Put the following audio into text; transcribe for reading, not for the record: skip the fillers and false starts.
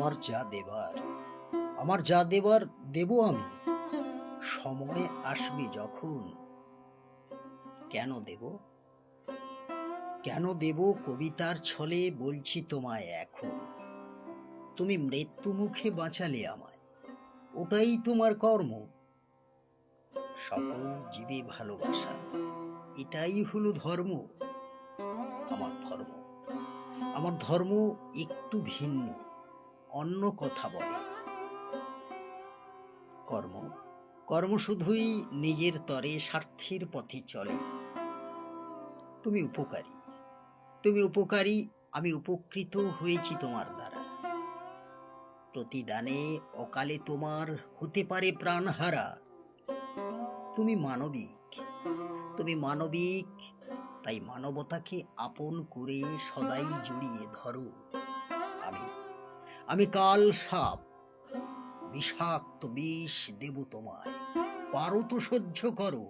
আমার যা দেবার, আমার যা দেবার দেব আমি। সময় আসবে যখন। কেন দেব, কেন দেব কবিতার ছলে বলছি তোমায় এখন। তুমি মৃত্যু মুখে বাঁচালে আমায়, ওটাই তোমার কর্ম। সকল জীবে ভালোবাসা, এটাই হলো ধর্ম। আমার ধর্ম, আমার ধর্ম একটু ভিন্ন, অন্য কথা বলে। কর্ম, কর্ম শুধুই নিজের তরে স্বার্থের পথে চলে। তুমি উপকারী, তুমি উপকারী, আমি উপকৃত হয়েছি তোমার দ্বারা। প্রতিদানে অকালে তোমার হতে পারে প্রাণহারা। তুমি মানবিক, তুমি মানবিক, তাই মানবতাকে আপন করে সদাই জড়িয়ে ধরো। আমি, আমি কাল সাপ, বিষাক্ত বিষ দেব তোমায়, পারো তো সহ্য করো।